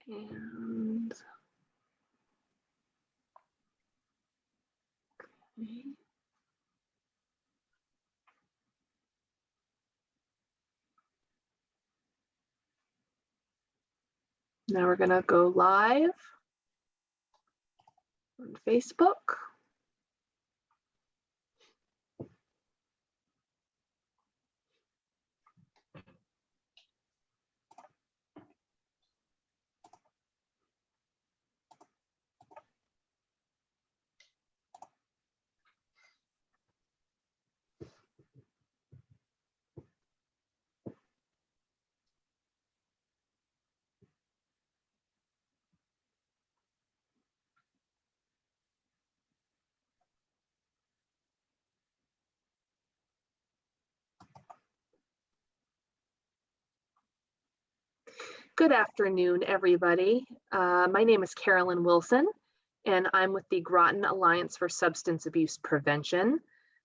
And okay. Now we're gonna go live on Facebook. Good afternoon, everybody. My name is Carolyn Wilson, and I'm with the Groton Alliance for Substance Abuse Prevention,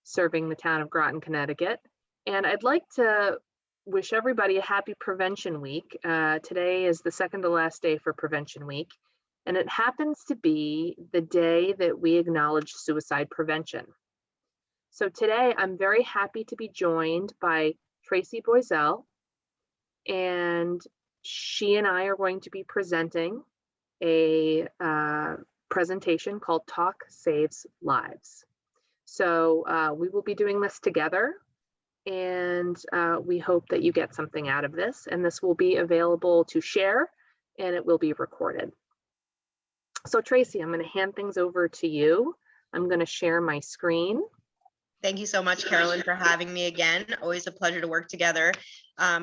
serving the town of Groton, Connecticut. And I'd like to wish everybody a happy Prevention Week. Today is the second to last day for Prevention Week, and it happens to be the day that we acknowledge suicide prevention. So today I'm very happy to be joined by Traci Boiselle, and she and I are going to be presenting a presentation called Talk Saves Lives. So we will be doing this together, and we hope that you get something out of this, and this will be available to share, and it will be recorded. So Traci, I'm going to hand things over to you. I'm going to share my screen. Thank you so much, Carolyn, for having me again. Always a pleasure to work together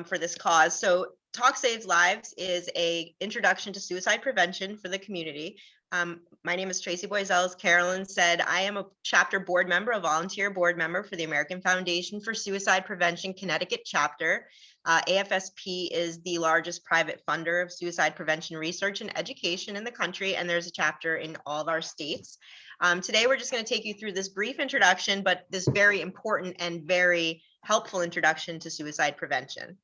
for this cause. So Talk Saves Lives is an introduction to suicide prevention for the community. My name is Traci Boiselle. As Carolyn said, I am a chapter board member, a volunteer board member for the American Foundation for Suicide Prevention Connecticut chapter. AFSP is the largest private funder of suicide prevention research and education in the country, and there's a chapter in all of our states. Today, we're just going to take you through this brief introduction, but this very important and very helpful introduction to suicide prevention.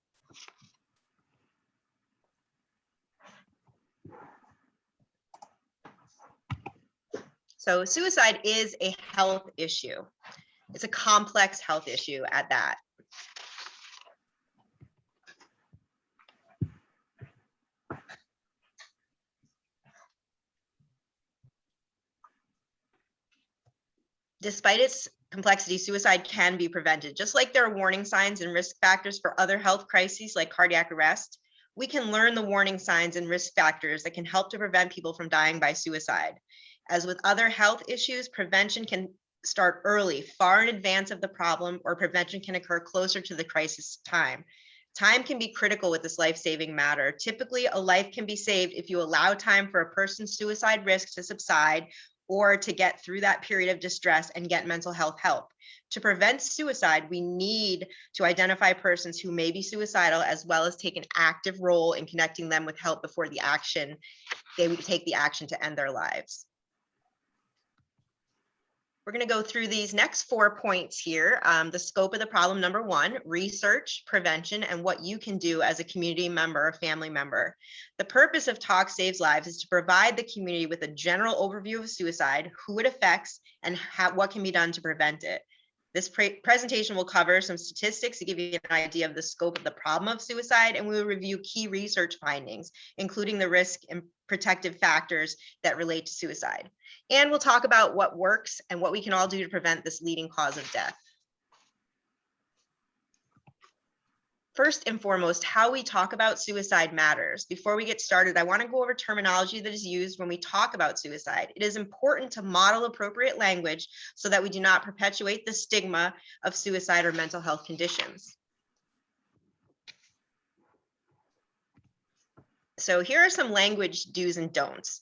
So suicide is a health issue. It's a complex health issue at that. Despite its complexity, suicide can be prevented. Just like there are warning signs and risk factors for other health crises like cardiac arrest, we can learn the warning signs and risk factors that can help to prevent people from dying by suicide. As with other health issues, prevention can start early, far in advance of the problem, or prevention can occur closer to the crisis time. Time can be critical with this life-saving matter. Typically, a life can be saved if you allow time for a person's suicide risk to subside or to get through that period of distress and get mental health help. To prevent suicide, we need to identify persons who may be suicidal, as well as take an active role in connecting them with help before they would take the action to end their lives. We're going to go through these next 4 points here. The scope of the problem, number 1, research, prevention, and what you can do as a community member or family member. The purpose of Talk Saves Lives is to provide the community with a general overview of suicide, who it affects, and what can be done to prevent it. This presentation will cover some statistics to give you an idea of the scope of the problem of suicide, and we will review key research findings, including the risk and protective factors that relate to suicide. And we'll talk about what works and what we can all do to prevent this leading cause of death. First and foremost, how we talk about suicide matters. Before we get started, I want to go over terminology that is used when we talk about suicide. It is important to model appropriate language so that we do not perpetuate the stigma of suicide or mental health conditions. So here are some language do's and don'ts.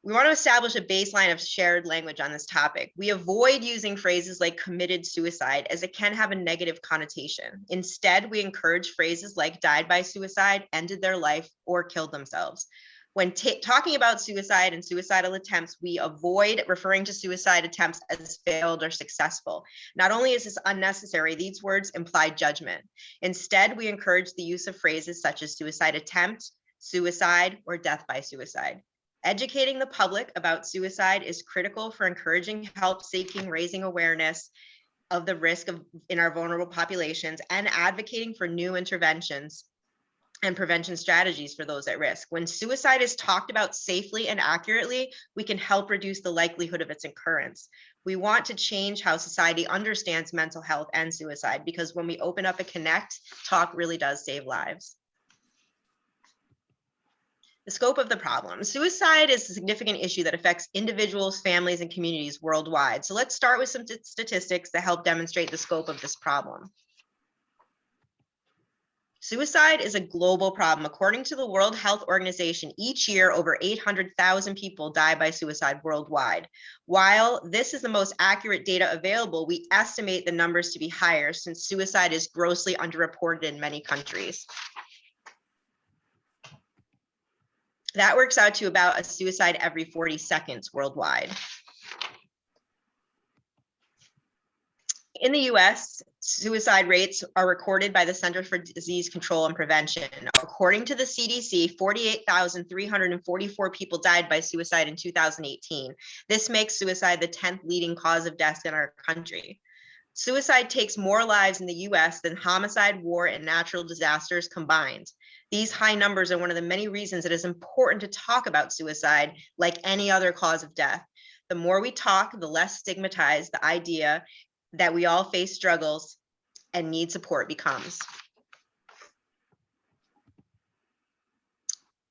We want to establish a baseline of shared language on this topic. We avoid using phrases like committed suicide, as it can have a negative connotation. Instead, we encourage phrases like died by suicide, ended their life, or killed themselves. When talking about suicide and suicidal attempts, we avoid referring to suicide attempts as failed or successful. Not only is this unnecessary, these words imply judgment. Instead, we encourage the use of phrases such as suicide attempt, suicide, or death by suicide. Educating the public about suicide is critical for encouraging help seeking, raising awareness of the risk in our vulnerable populations, and advocating for new interventions and prevention strategies for those at risk. When suicide is talked about safely and accurately, we can help reduce the likelihood of its occurrence. We want to change how society understands mental health and suicide, because when we open up and connect, talk really does save lives. The scope of the problem. Suicide is a significant issue that affects individuals, families, and communities worldwide. So let's start with some statistics that help demonstrate the scope of this problem. Suicide is a global problem. According to the World Health Organization, each year over 800,000 people die by suicide worldwide. While this is the most accurate data available, we estimate the numbers to be higher since suicide is grossly underreported in many countries. That works out to about a suicide every 40 seconds worldwide. In the US, suicide rates are recorded by the Center for Disease Control and Prevention. According to the CDC, 48,344 people died by suicide in 2018. This makes suicide the 10th leading cause of death in our country. Suicide takes more lives in the US than homicide, war, and natural disasters combined. These high numbers are one of the many reasons it is important to talk about suicide like any other cause of death. The more we talk, the less stigmatized the idea that we all face struggles and need support becomes.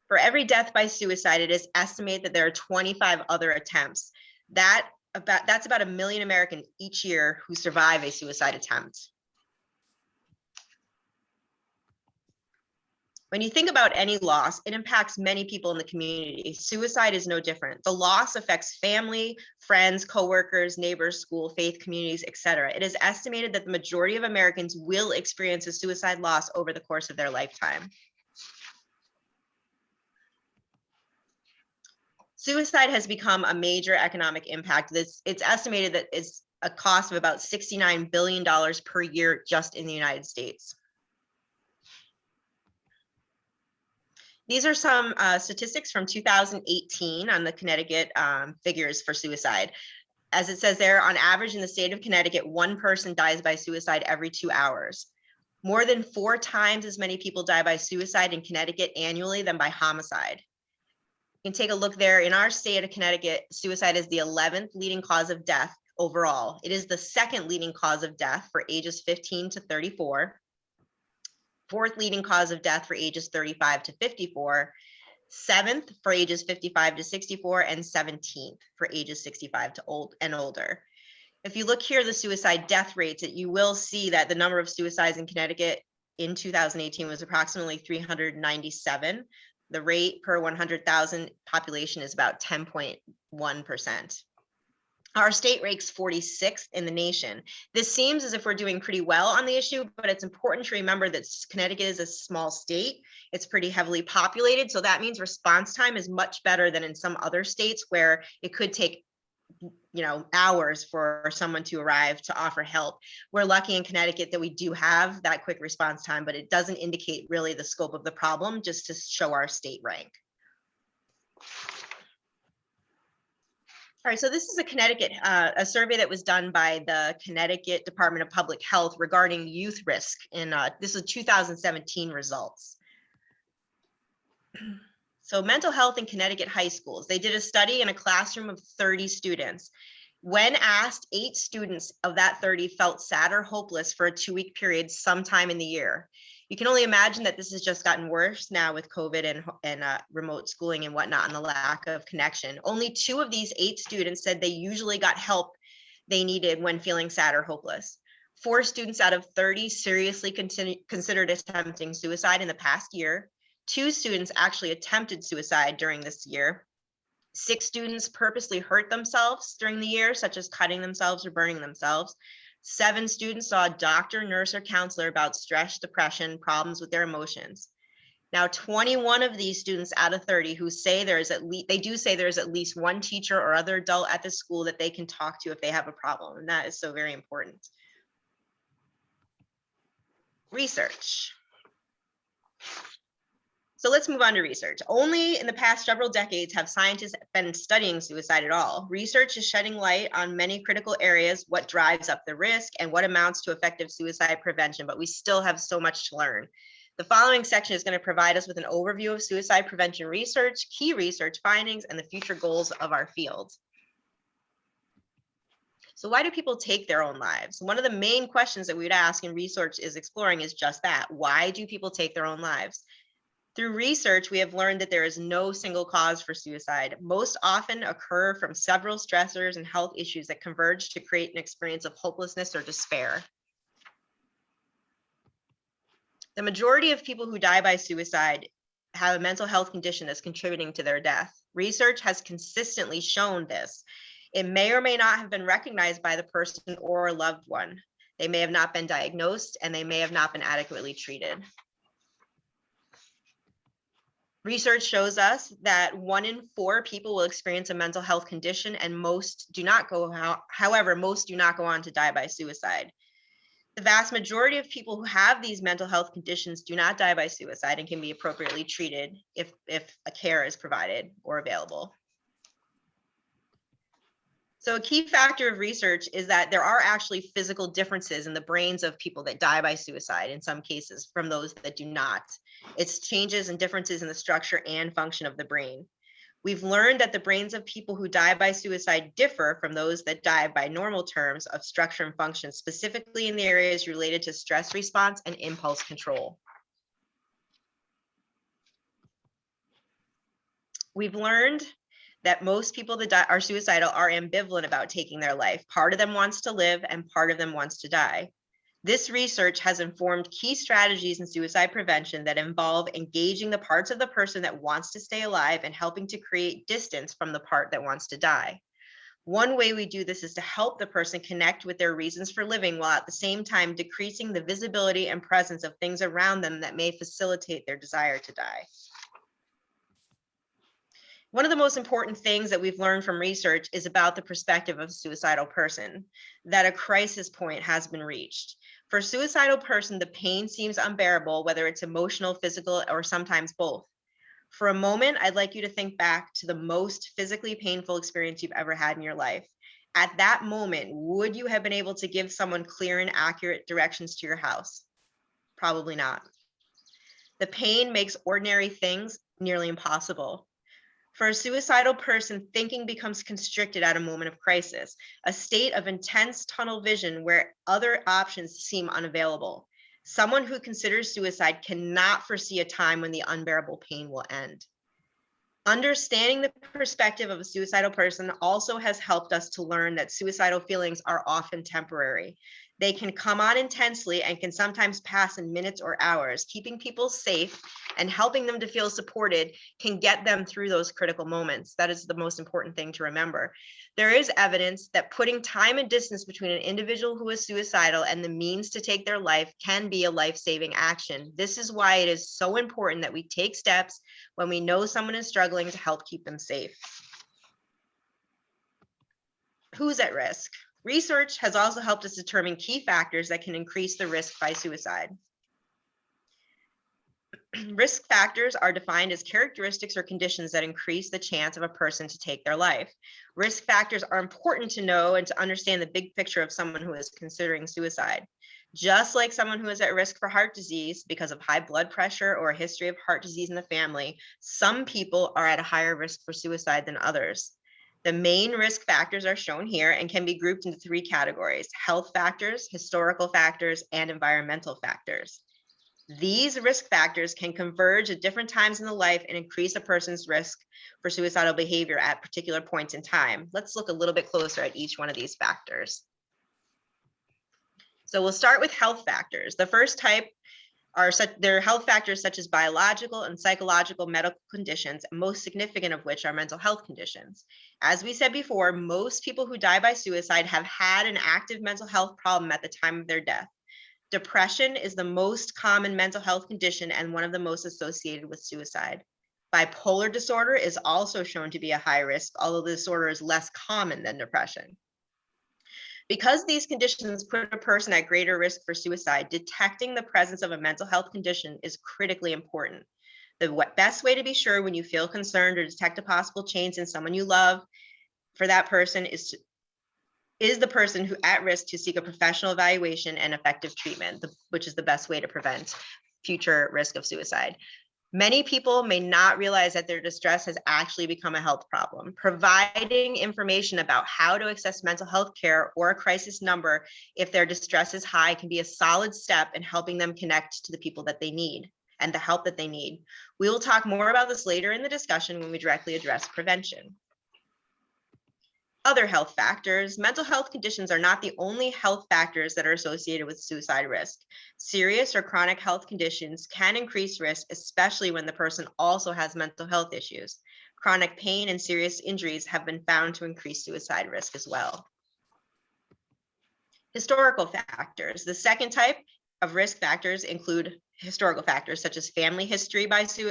For every death by suicide, it is estimated that there are 25 other attempts. That's about 1 million Americans each year who survive a suicide attempt. When you think about any loss, it impacts many people in the community. Suicide is no different. The loss affects family, friends, coworkers, neighbors, school, faith communities, etc. It is estimated that the majority of Americans will experience a suicide loss over the course of their lifetime. Suicide has become a major economic impact. It's estimated that it's a cost of about $69 billion per year just in the United States. These are some statistics from 2018 on the Connecticut figures for suicide. As it says there, on average in the state of Connecticut, one person dies by suicide every 2 hours. More than 4 times as many people die by suicide in Connecticut annually than by homicide. You can take a look there. In our state of Connecticut, suicide is the 11th leading cause of death overall. It is the 2nd leading cause of death for ages 15 to 34. 4th leading cause of death for ages 35 to 54, 7th for ages 55 to 64, and 17th for ages 65 to and older. If you look here, the suicide death rates, you will see that the number of suicides in Connecticut in 2018 was approximately 397. The rate per 100,000 population is about 10.1%. Our state ranks 46th in the nation. This seems as if we're doing pretty well on the issue, but it's important to remember that Connecticut is a small state. It's pretty heavily populated, so that means response time is much better than in some other states where it could take, hours for someone to arrive to offer help. We're lucky in Connecticut that we do have that quick response time, but it doesn't indicate really the scope of the problem, just to show our state rank. All right, so this is a Connecticut, a survey that was done by the Connecticut Department of Public Health regarding youth risk. This is 2017 results. So mental health in Connecticut high schools. They did a study in a classroom of 30 students. When asked, 8 students of that 30 felt sad or hopeless for a 2-week period sometime in the year. You can only imagine that this has just gotten worse now with COVID and remote schooling and whatnot, and the lack of connection. Only 2 of these 8 students said they usually got help they needed when feeling sad or hopeless. 4 students out of 30 seriously considered attempting suicide in the past year. 2 students actually attempted suicide during this year. 6 students purposely hurt themselves during the year, such as cutting themselves or burning themselves. 7 students saw a doctor, nurse, or counselor about stress, depression, problems with their emotions. Now, 21 of these students out of 30 who say there's at least one teacher or other adult at the school that they can talk to if they have a problem. And that is so very important. Research. So let's move on to research. Only in the past several decades have scientists been studying suicide at all. Research is shedding light on many critical areas, what drives up the risk and what amounts to effective suicide prevention, but we still have so much to learn. The following section is going to provide us with an overview of suicide prevention research, key research findings, and the future goals of our field. So why do people take their own lives? One of the main questions that we would ask in research is exploring is just that. Why do people take their own lives? Through research, we have learned that there is no single cause for suicide. Most often occur from several stressors and health issues that converge to create an experience of hopelessness or despair. The majority of people who die by suicide have a mental health condition that's contributing to their death. Research has consistently shown this. It may or may not have been recognized by the person or a loved one. They may have not been diagnosed and they may have not been adequately treated. Research shows us that 1 in 4 people will experience a mental health condition and most do not go on to die by suicide. The vast majority of people who have these mental health conditions do not die by suicide and can be appropriately treated if a care is provided or available. So a key factor of research is that there are actually physical differences in the brains of people that die by suicide in some cases from those that do not. It's changes and differences in the structure and function of the brain. We've learned that the brains of people who die by suicide differ from those that die by normal terms of structure and function, specifically in the areas related to stress response and impulse control. We've learned that most people that are suicidal are ambivalent about taking their life. Part of them wants to live and part of them wants to die. This research has informed key strategies in suicide prevention that involve engaging the parts of the person that wants to stay alive and helping to create distance from the part that wants to die. One way we do this is to help the person connect with their reasons for living while at the same time decreasing the visibility and presence of things around them that may facilitate their desire to die. One of the most important things that we've learned from research is about the perspective of a suicidal person, that a crisis point has been reached. For a suicidal person, the pain seems unbearable, whether it's emotional, physical, or sometimes both. For a moment, I'd like you to think back to the most physically painful experience you've ever had in your life. At that moment, would you have been able to give someone clear and accurate directions to your house? Probably not. The pain makes ordinary things nearly impossible. For a suicidal person, thinking becomes constricted at a moment of crisis, a state of intense tunnel vision where other options seem unavailable. Someone who considers suicide cannot foresee a time when the unbearable pain will end. Understanding the perspective of a suicidal person also has helped us to learn that suicidal feelings are often temporary. They can come on intensely and can sometimes pass in minutes or hours. Keeping people safe and helping them to feel supported can get them through those critical moments. That is the most important thing to remember. There is evidence that putting time and distance between an individual who is suicidal and the means to take their life can be a life-saving action. This is why it is so important that we take steps when we know someone is struggling to help keep them safe. Who's at risk? Research has also helped us determine key factors that can increase the risk by suicide. Risk factors are defined as characteristics or conditions that increase the chance of a person to take their life. Risk factors are important to know and to understand the big picture of someone who is considering suicide. Just like someone who is at risk for heart disease because of high blood pressure or a history of heart disease in the family, some people are at a higher risk for suicide than others. The main risk factors are shown here and can be grouped into 3 categories: health factors, historical factors, and environmental factors. These risk factors can converge at different times in the life and increase a person's risk for suicidal behavior at particular points in time. Let's look a little bit closer at each one of these factors. So we'll start with health factors. The first type are their health factors such as biological and psychological medical conditions, most significant of which are mental health conditions. As we said before, most people who die by suicide have had an active mental health problem at the time of their death. Depression is the most common mental health condition and one of the most associated with suicide. Bipolar disorder is also shown to be a high risk, although the disorder is less common than depression. Because these conditions put a person at greater risk for suicide, detecting the presence of a mental health condition is critically important. The best way to be sure when you feel concerned or detect a possible change in someone you love for that person is the person who at risk to seek a professional evaluation and effective treatment, which is the best way to prevent future risk of suicide. Many people may not realize that their distress has actually become a health problem. Providing information about how to access mental health care or a crisis number if their distress is high can be a solid step in helping them connect to the people that they need and the help that they need. We will talk more about this later in the discussion when we directly address prevention. Other health factors. Mental health conditions are not the only health factors that are associated with suicide risk. Serious or chronic health conditions can increase risk, especially when the person also has mental health issues. Chronic pain and serious injuries have been found to increase suicide risk as well. Historical factors. The second type of risk factors include historical factors such as family history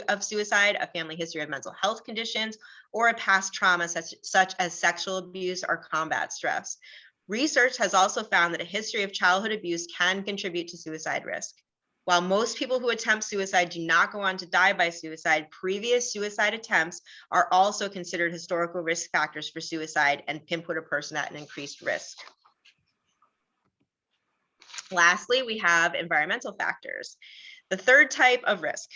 of suicide, a family history of mental health conditions, or a past trauma such as sexual abuse or combat stress. Research has also found that a history of childhood abuse can contribute to suicide risk. While most people who attempt suicide do not go on to die by suicide, previous suicide attempts are also considered historical risk factors for suicide and pinpoint a person at an increased risk. Lastly, we have environmental factors. The third type of risk.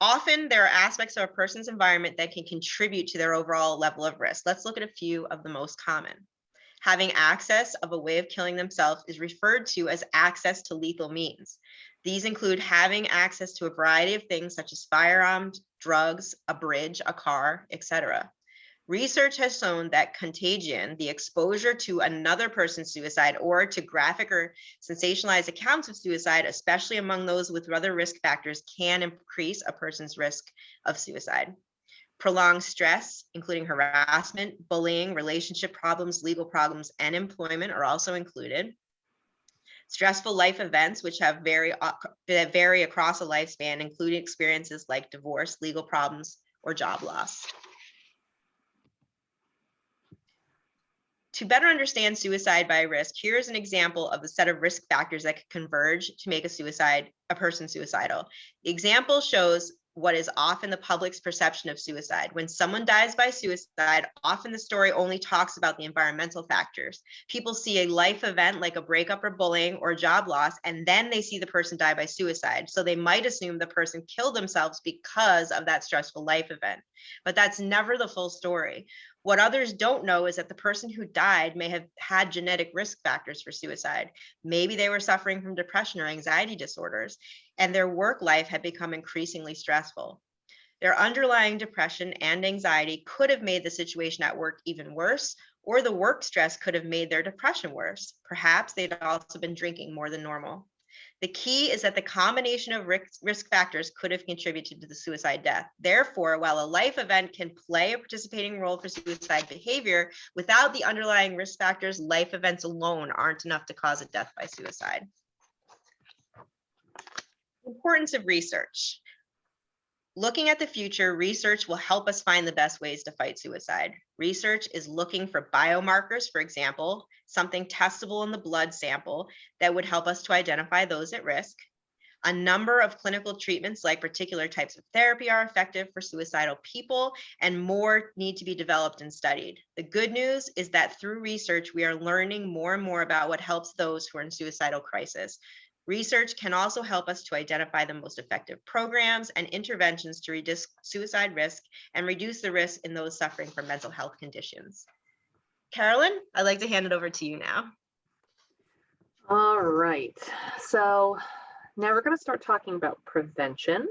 Often there are aspects of a person's environment that can contribute to their overall level of risk. Let's look at a few of the most common. Having access of a way of killing themselves is referred to as access to lethal means. These include having access to a variety of things such as firearms, drugs, a bridge, a car, etc. Research has shown that contagion, the exposure to another person's suicide, or to graphic or sensationalized accounts of suicide, especially among those with other risk factors, can increase a person's risk of suicide. Prolonged stress, including harassment, bullying, relationship problems, legal problems, and employment are also included. Stressful life events, which that vary across a lifespan, including experiences like divorce, legal problems, or job loss. To better understand suicide by risk, here's an example of the set of risk factors that could converge to make a person suicidal. The example shows what is often the public's perception of suicide. When someone dies by suicide, often the story only talks about the environmental factors. People see a life event like a breakup or bullying or job loss, and then they see the person die by suicide. So they might assume the person killed themselves because of that stressful life event. But that's never the full story. What others don't know is that the person who died may have had genetic risk factors for suicide. Maybe they were suffering from depression or anxiety disorders, and their work life had become increasingly stressful. Their underlying depression and anxiety could have made the situation at work even worse, or the work stress could have made their depression worse. Perhaps they'd also been drinking more than normal. The key is that the combination of risk factors could have contributed to the suicide death. Therefore, while a life event can play a participating role for suicide behavior, without the underlying risk factors, life events alone aren't enough to cause a death by suicide. Importance of research. Looking at the future, research will help us find the best ways to fight suicide. Research is looking for biomarkers, for example, something testable in the blood sample that would help us to identify those at risk. A number of clinical treatments, like particular types of therapy, are effective for suicidal people, and more need to be developed and studied. The good news is that through research, we are learning more and more about what helps those who are in suicidal crisis. Research can also help us to identify the most effective programs and interventions to reduce suicide risk and reduce the risk in those suffering from mental health conditions. Carolyn, I'd like to hand it over to you now. All right, so now we're going to start talking about prevention.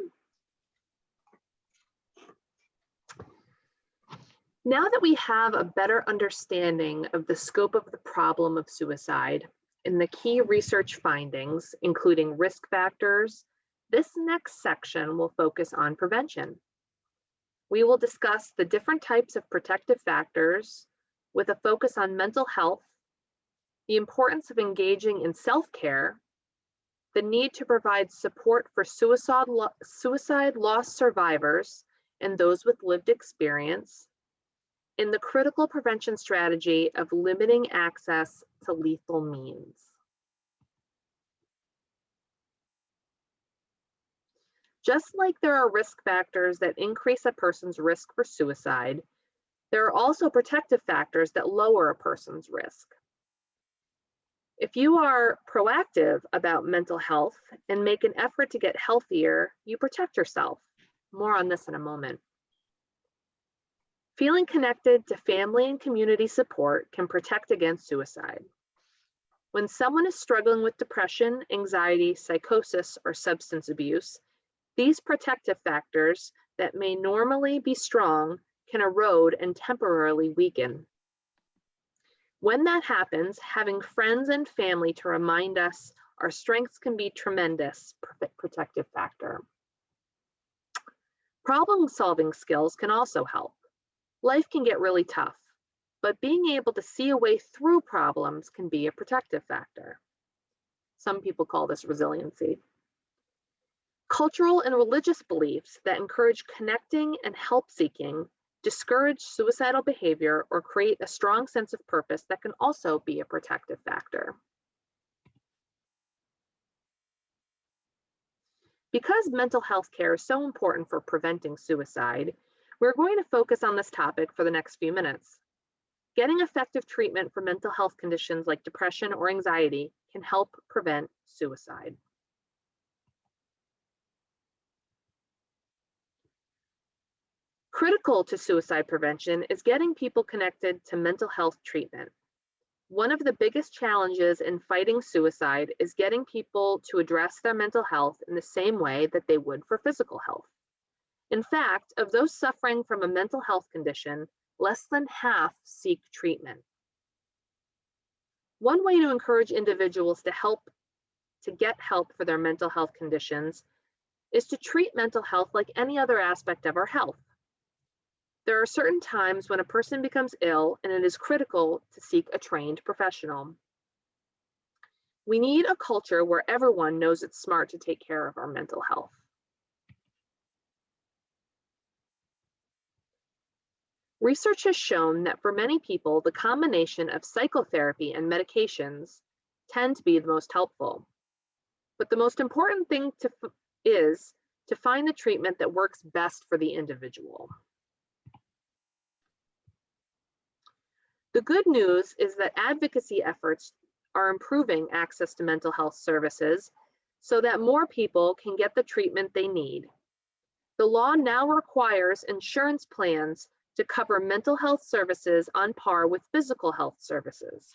Now that we have a better understanding of the scope of the problem of suicide and the key research findings, including risk factors, this next section will focus on prevention. We will discuss the different types of protective factors with a focus on mental health, the importance of engaging in self-care, the need to provide support for suicide loss survivors and those with lived experience, and the critical prevention strategy of limiting access to lethal means. Just like there are risk factors that increase a person's risk for suicide, there are also protective factors that lower a person's risk. If you are proactive about mental health and make an effort to get healthier, you protect yourself. More on this in a moment. Feeling connected to family and community support can protect against suicide. When someone is struggling with depression, anxiety, psychosis, or substance abuse, these protective factors that may normally be strong can erode and temporarily weaken. When that happens, having friends and family to remind us our strengths can be tremendous protective factor. Problem-solving skills can also help. Life can get really tough, but being able to see a way through problems can be a protective factor. Some people call this resiliency. Cultural and religious beliefs that encourage connecting and help-seeking discourage suicidal behavior or create a strong sense of purpose that can also be a protective factor. Because mental health care is so important for preventing suicide, we're going to focus on this topic for the next few minutes. Getting effective treatment for mental health conditions like depression or anxiety can help prevent suicide. Critical to suicide prevention is getting people connected to mental health treatment. One of the biggest challenges in fighting suicide is getting people to address their mental health in the same way that they would for physical health. In fact, of those suffering from a mental health condition, less than half seek treatment. One way to encourage individuals to get help for their mental health conditions is to treat mental health like any other aspect of our health. There are certain times when a person becomes ill and it is critical to seek a trained professional. We need a culture where everyone knows it's smart to take care of our mental health. Research has shown that for many people, the combination of psychotherapy and medications tend to be the most helpful. But the most important thing is to find the treatment that works best for the individual. The good news is that advocacy efforts are improving access to mental health services so that more people can get the treatment they need. The law now requires insurance plans to cover mental health services on par with physical health services.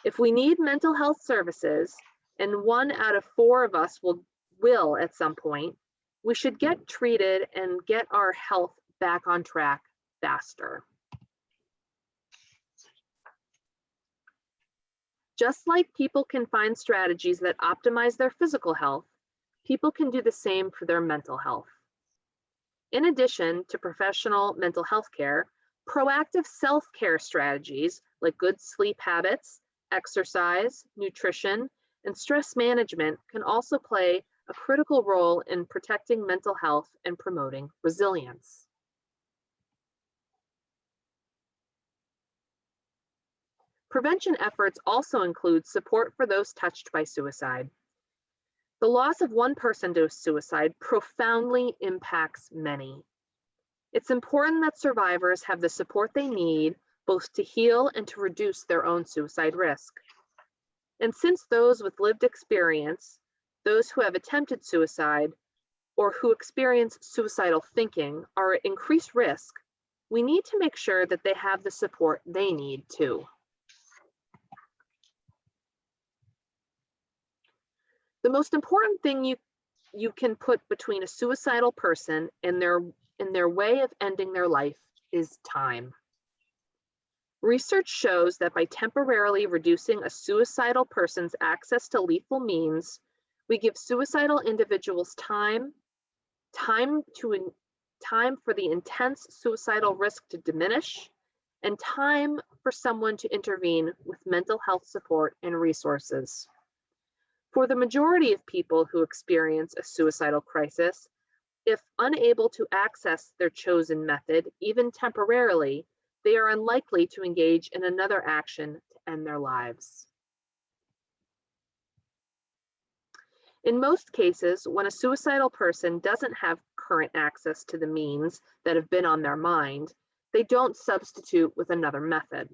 If we need mental health services, and 1 out of 4 of us will at some point, we should get treated and get our health back on track faster. Just like people can find strategies that optimize their physical health, people can do the same for their mental health. In addition to professional mental health care, proactive self-care strategies like good sleep habits, exercise, nutrition, and stress management can also play a critical role in protecting mental health and promoting resilience. Prevention efforts also include support for those touched by suicide. The loss of one person to suicide profoundly impacts many. It's important that survivors have the support they need both to heal and to reduce their own suicide risk. And since those with lived experience, those who have attempted suicide, or who experience suicidal thinking are at increased risk, we need to make sure that they have the support they need too. The most important thing you can put between a suicidal person and their way of ending their life is time. Research shows that by temporarily reducing a suicidal person's access to lethal means, we give suicidal individuals time for the intense suicidal risk to diminish, and time for someone to intervene with mental health support and resources. For the majority of people who experience a suicidal crisis, if unable to access their chosen method, even temporarily, they are unlikely to engage in another action to end their lives. In most cases, when a suicidal person doesn't have current access to the means that have been on their mind, they don't substitute with another method.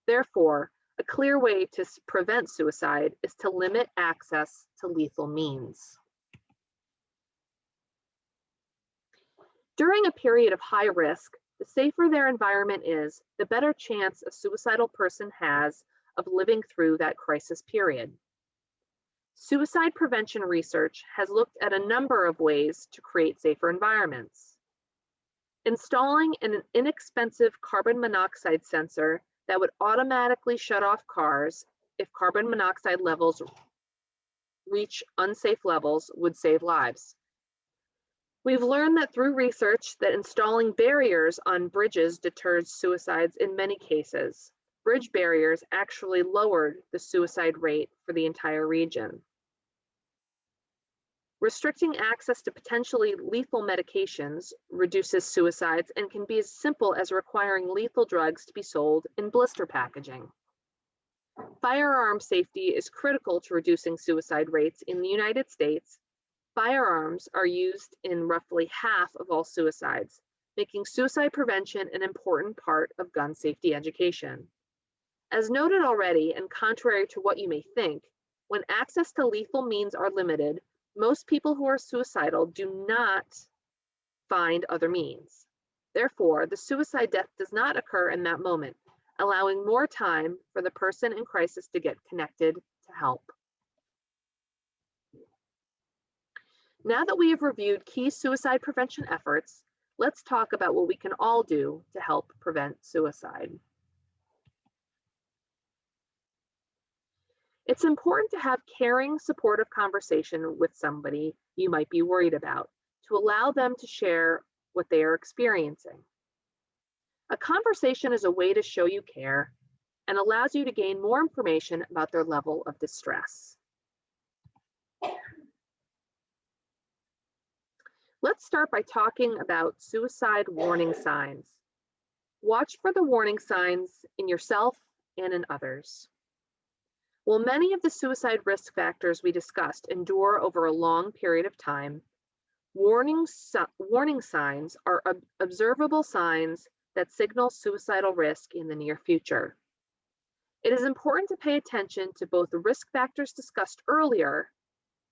Therefore, a clear way to prevent suicide is to limit access to lethal means. During a period of high risk, the safer their environment is, the better chance a suicidal person has of living through that crisis period. Suicide prevention research has looked at a number of ways to create safer environments. Installing an inexpensive carbon monoxide sensor that would automatically shut off cars if carbon monoxide levels reach unsafe levels would save lives. We've learned that through research that installing barriers on bridges deters suicides in many cases. Bridge barriers actually lowered the suicide rate for the entire region. Restricting access to potentially lethal medications reduces suicides and can be as simple as requiring lethal drugs to be sold in blister packaging. Firearm safety is critical to reducing suicide rates in the United States. Firearms are used in roughly half of all suicides, making suicide prevention an important part of gun safety education. As noted already, and contrary to what you may think, when access to lethal means are limited, most people who are suicidal do not find other means. Therefore, the suicide death does not occur in that moment, allowing more time for the person in crisis to get connected to help. Now that we have reviewed key suicide prevention efforts, let's talk about what we can all do to help prevent suicide. It's important to have caring, supportive conversation with somebody you might be worried about to allow them to share what they are experiencing. A conversation is a way to show you care and allows you to gain more information about their level of distress. Let's start by talking about suicide warning signs. Watch for the warning signs in yourself and in others. While many of the suicide risk factors we discussed endure over a long period of time, warning signs are observable signs that signal suicidal risk in the near future. It is important to pay attention to both the risk factors discussed earlier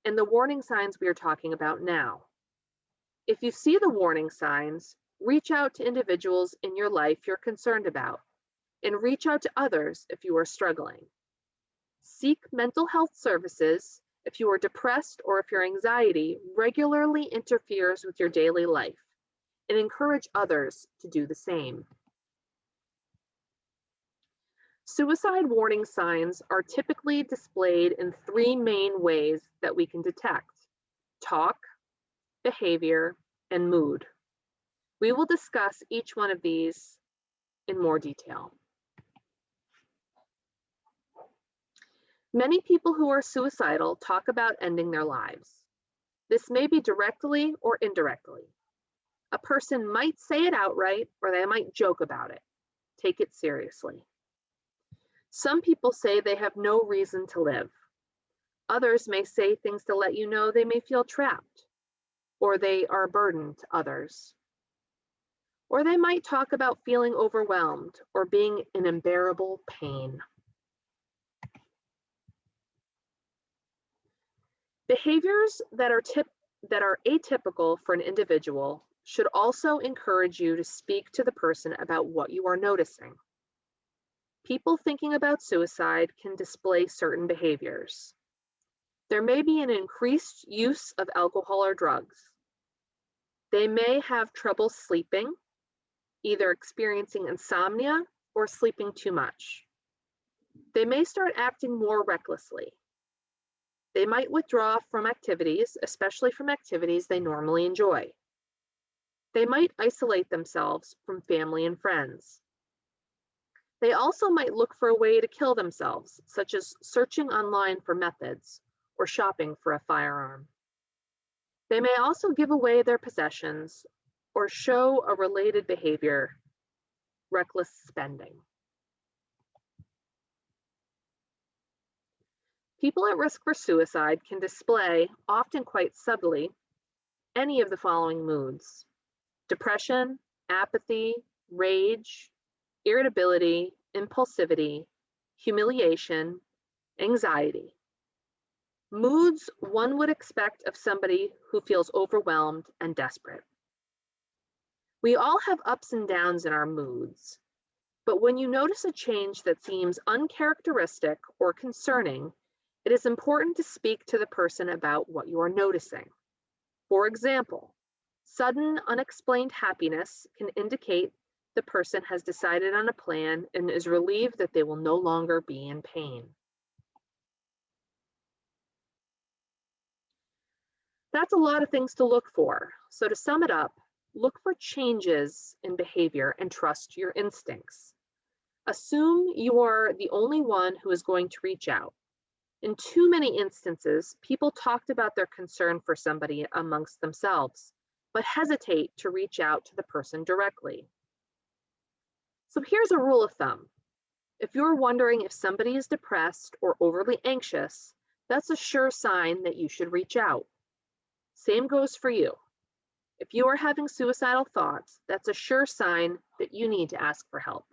and the warning signs we are talking about now. If you see the warning signs, reach out to individuals in your life you're concerned about, and reach out to others if you are struggling. Seek mental health services if you are depressed or if your anxiety regularly interferes with your daily life, and encourage others to do the same. Suicide warning signs are typically displayed in three main ways that we can detect: talk, behavior, and mood. We will discuss each one of these in more detail. Many people who are suicidal talk about ending their lives. This may be directly or indirectly. A person might say it outright, or they might joke about it. Take it seriously. Some people say they have no reason to live. Others may say things to let you know they may feel trapped, or they are a burden to others. Or they might talk about feeling overwhelmed or being in unbearable pain. Behaviors that are atypical for an individual should also encourage you to speak to the person about what you are noticing. People thinking about suicide can display certain behaviors. There may be an increased use of alcohol or drugs. They may have trouble sleeping, either experiencing insomnia or sleeping too much. They may start acting more recklessly. They might withdraw from activities, especially from activities they normally enjoy. They might isolate themselves from family and friends. They also might look for a way to kill themselves, such as searching online for methods, or shopping for a firearm. They may also give away their possessions or show a related behavior, reckless spending. People at risk for suicide can display, often quite subtly, any of the following moods: depression, apathy, rage, irritability, impulsivity, humiliation, anxiety. Moods one would expect of somebody who feels overwhelmed and desperate. We all have ups and downs in our moods, but when you notice a change that seems uncharacteristic or concerning, it is important to speak to the person about what you are noticing. For example, sudden unexplained happiness can indicate the person has decided on a plan and is relieved that they will no longer be in pain. That's a lot of things to look for. So to sum it up, look for changes in behavior and trust your instincts. Assume you are the only one who is going to reach out. In too many instances, people talked about their concern for somebody amongst themselves, but hesitate to reach out to the person directly. So here's a rule of thumb. If you're wondering if somebody is depressed or overly anxious, that's a sure sign that you should reach out. Same goes for you. If you are having suicidal thoughts, that's a sure sign that you need to ask for help.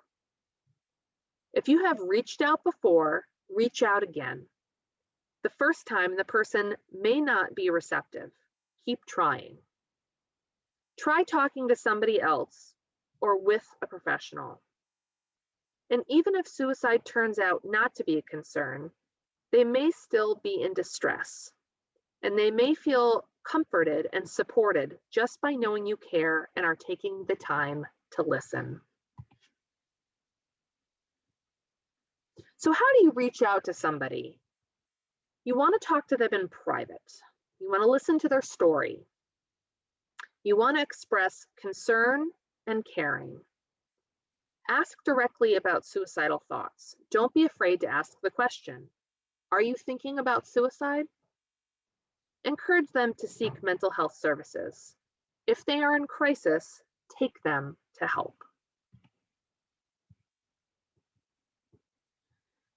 If you have reached out before, reach out again. The first time, the person may not be receptive. Keep trying. Try talking to somebody else or with a professional. And even if suicide turns out not to be a concern, they may still be in distress, and they may feel comforted and supported just by knowing you care and are taking the time to listen. So how do you reach out to somebody? You want to talk to them in private. You want to listen to their story. You want to express concern and caring. Ask directly about suicidal thoughts. Don't be afraid to ask the question, are you thinking about suicide? Encourage them to seek mental health services. If they are in crisis, take them to help.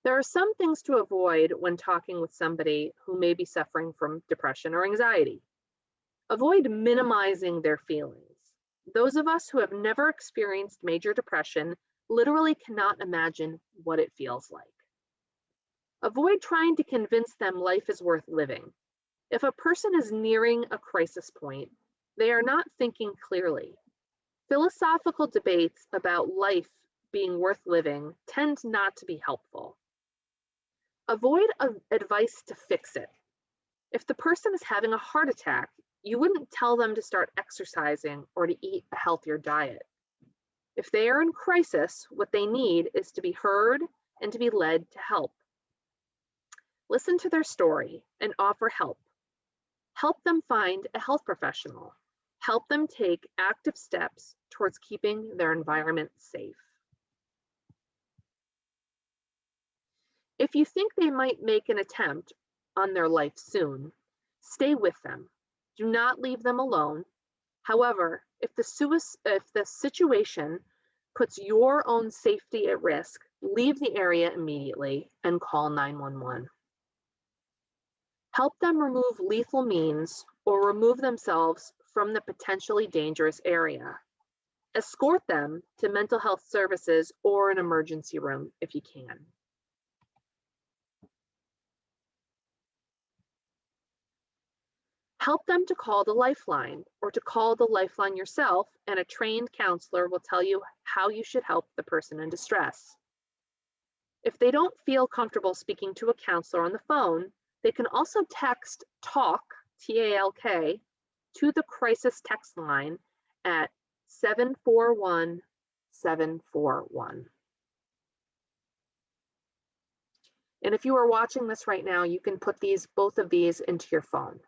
There are some things to avoid when talking with somebody who may be suffering from depression or anxiety. Avoid minimizing their feelings. Those of us who have never experienced major depression literally cannot imagine what it feels like. Avoid trying to convince them life is worth living. If a person is nearing a crisis point, they are not thinking clearly. Philosophical debates about life being worth living tend not to be helpful. Avoid advice to fix it. If the person is having a heart attack, you wouldn't tell them to start exercising or to eat a healthier diet. If they are in crisis, what they need is to be heard and to be led to help. Listen to their story and offer help. Help them find a health professional. Help them take active steps towards keeping their environment safe. If you think they might make an attempt on their life soon, stay with them. Do not leave them alone. However, if the situation puts your own safety at risk, leave the area immediately and call 911. Help them remove lethal means or remove themselves from the potentially dangerous area. Escort them to mental health services or an emergency room if you can. Help them to call the Lifeline or to call the Lifeline yourself, and a trained counselor will tell you how you should help the person in distress. If they don't feel comfortable speaking to a counselor on the phone, they can also text TALK, T-A-L-K, to the crisis text line at 741-741. And if you are watching this right now, you can put both of these into your phone.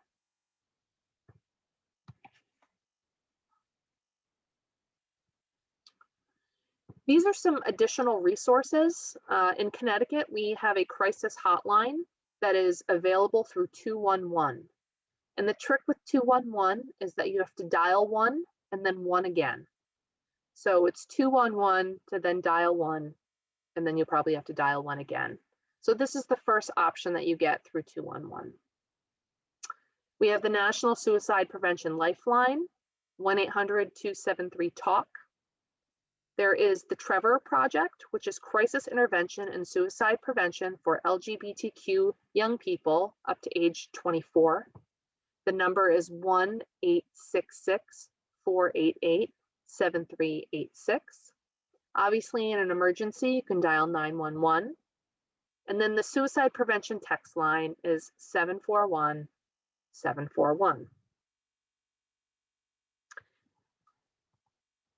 These are some additional resources. In Connecticut, we have a crisis hotline. that is available through 211. And the trick with 211 is that you have to dial 1 and then 1 again. So it's 211 to then dial 1, and then you'll probably have to dial 1 again. So this is the first option that you get through 211. We have the National Suicide Prevention Lifeline, 1-800-273-TALK. There is the Trevor Project, which is crisis intervention and suicide prevention for LGBTQ young people up to age 24. The number is 1-866-488-7386. Obviously, in an emergency, you can dial 911. And then the suicide prevention text line is 741-741.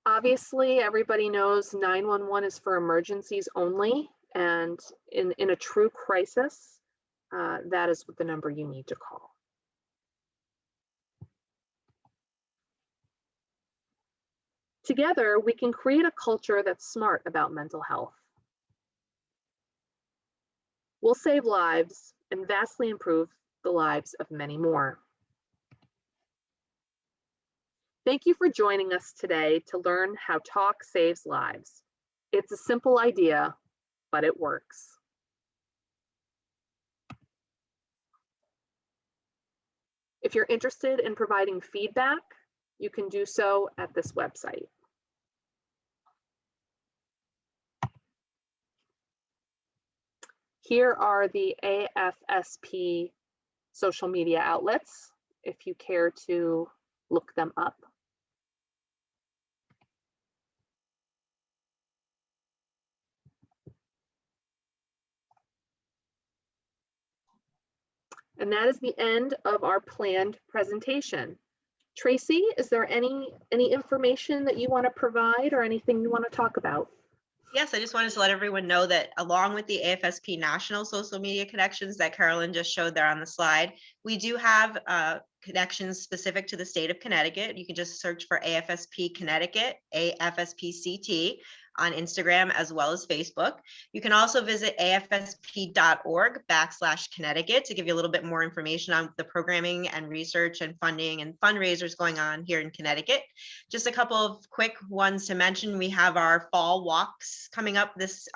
Obviously, everybody knows 911 is for emergencies only, and in a true crisis, that is what the number you need to call. Together, we can create a culture that's smart about mental health. We'll save lives and vastly improve the lives of many more. Thank you for joining us today to learn how talk saves lives. It's a simple idea, but it works. If you're interested in providing feedback, you can do so at this website. Here are the AFSP social media outlets, if you care to look them up. And that is the end of our planned presentation. Traci, is there any information that you want to provide or anything you want to talk about? Yes, I just wanted to let everyone know that along with the AFSP national social media connections that Carolyn just showed there on the slide, we do have connections specific to the state of Connecticut. You can just search for AFSP Connecticut, AFSPCT on Instagram as well as Facebook. You can also visit afsp.org/Connecticut to give you a little bit more information on the programming and research and funding and fundraisers going on here in Connecticut. Just a couple of quick ones to mention. We have our fall walks coming up this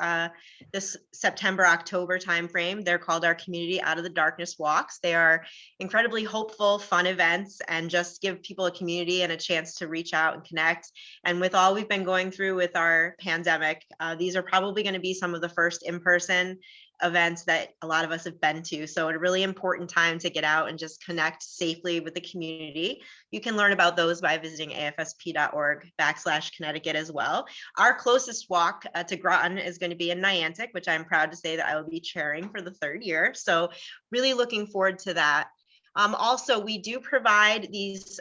September, October timeframe. They're called our Community Out of the Darkness Walks. They are incredibly hopeful, fun events and just give people a community and a chance to reach out and connect. And with all we've been going through with our pandemic, these are probably going to be some of the first in-person events that a lot of us have been to. So a really important time to get out and just connect safely with the community. You can learn about those by visiting afsp.org/Connecticut as well. Our closest walk to Groton is going to be in Niantic, which I'm proud to say that I will be chairing for the 3rd year. So really looking forward to that. Also, we do provide these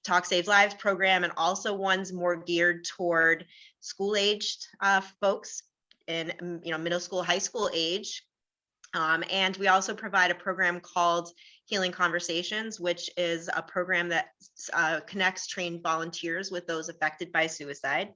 Talk Saves Lives program and also ones more geared toward school-aged folks in middle school, high school age. And we also provide a program called Healing Conversations, which is a program that connects trained volunteers with those affected by suicide.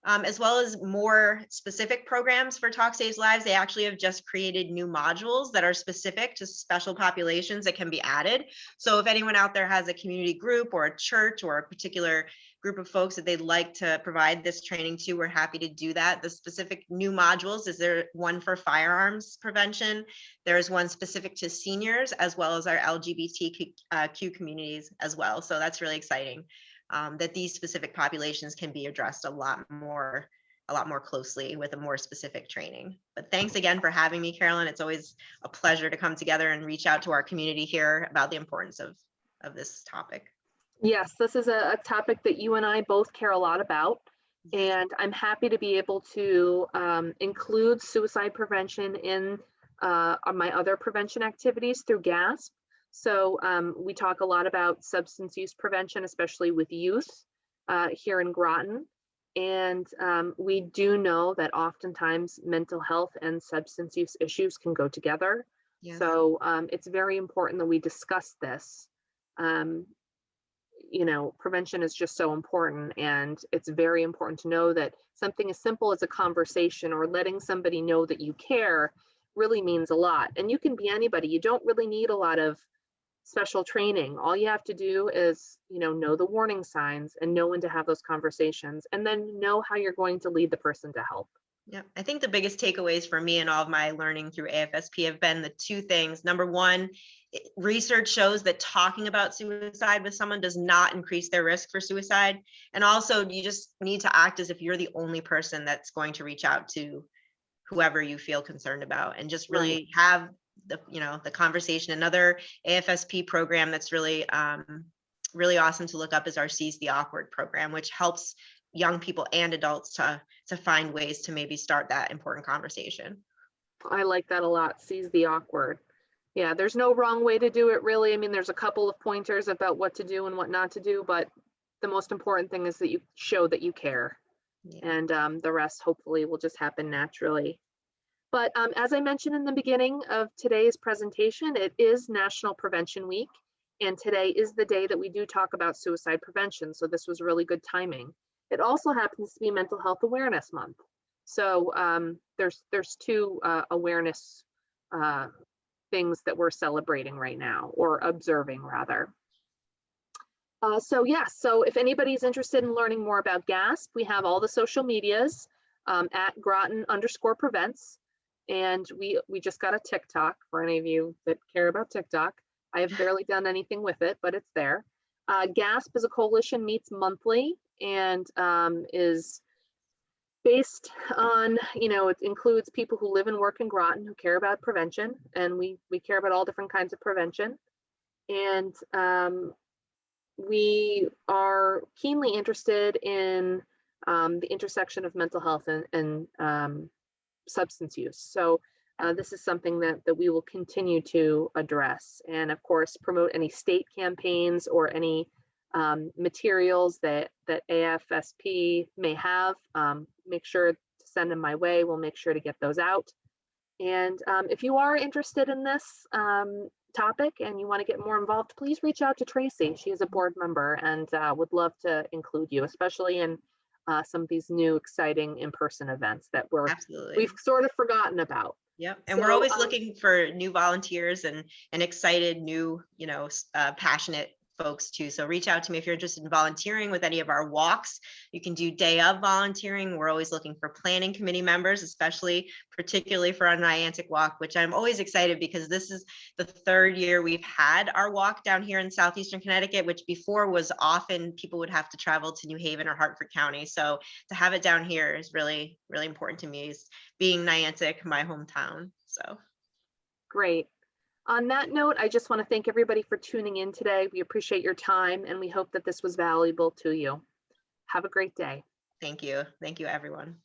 As well as more specific programs for Talk Saves Lives. They actually have just created new modules that are specific to special populations that can be added. So if anyone out there has a community group or a church or a particular group of folks that they'd like to provide this training to, we're happy to do that. The specific new modules, is there one for firearms prevention? There's one specific to seniors as well as our LGBTQ communities as well. So that's really exciting. That these specific populations can be addressed a lot more closely with a more specific training. But thanks again for having me, Carolyn. It's always a pleasure to come together and reach out to our community here about the importance of this topic. Yes, this is a topic that you and I both care a lot about, and I'm happy to be able to include suicide prevention in my other prevention activities through GASP. So we talk a lot about substance use prevention, especially with youth here in Groton. And we do know that oftentimes mental health and substance use issues can go together. Yes. So it's very important that we discuss this. Prevention is just so important, and it's very important to know that something as simple as a conversation or letting somebody know that you care really means a lot. And you can be anybody. You don't really need a lot of special training. All you have to do is, know the warning signs and know when to have those conversations, and then know how you're going to lead the person to help. Yeah, I think the biggest takeaways for me and all of my learning through AFSP have been the two things. Number one, research shows that talking about suicide with someone does not increase their risk for suicide. And also, you just need to act as if you're the only person that's going to reach out to whoever you feel concerned about, and just Right. really have the conversation. Another AFSP program that's really really awesome to look up is our Seize the Awkward program, which helps young people and adults to find ways to maybe start that important conversation. I like that a lot. Seize the awkward. Yeah, there's no wrong way to do it, really. I mean, there's a couple of pointers about what to do and what not to do, but the most important thing is that you show that you care. Yeah. And the rest hopefully will just happen naturally. But as I mentioned in the beginning of today's presentation, it is National Prevention Week. And today is the day that we do talk about suicide prevention. So this was really good timing. It also happens to be Mental Health Awareness Month. So there's two awareness things that we're celebrating right now, or observing rather. So if anybody's interested in learning more about GASP, we have all the social medias at Groton_prevents. And we just got a TikTok for any of you that care about TikTok. I have barely done anything with it, but it's there. GASP is a coalition, meets monthly, and is based on, it includes people who live and work in Groton who care about prevention, and we care about all different kinds of prevention. And we are keenly interested in the intersection of mental health and substance use. So this is something that we will continue to address, and of course promote any state campaigns or any materials that AFSP may have. Make sure to send them my way. We'll make sure to get those out. And if you are interested in this topic and you want to get more involved, please reach out to Traci. She is a board member and would love to include you, especially in some of these new exciting in-person events that Absolutely. we've sort of forgotten about. Yep. And we're always looking for new volunteers and excited new, passionate folks too. So reach out to me if you're interested in volunteering with any of our walks. You can do day of volunteering. We're always looking for planning committee members, particularly for our Niantic walk, which I'm always excited because this is the third year we've had our walk down here in southeastern Connecticut, which before was often people would have to travel to New Haven or Hartford County. So to have it down here is really, really important to me, is being Niantic, my hometown. So great. On that note, I just want to thank everybody for tuning in today. We appreciate your time, and we hope that this was valuable to you. Have a great day. thank you. Thank you, everyone.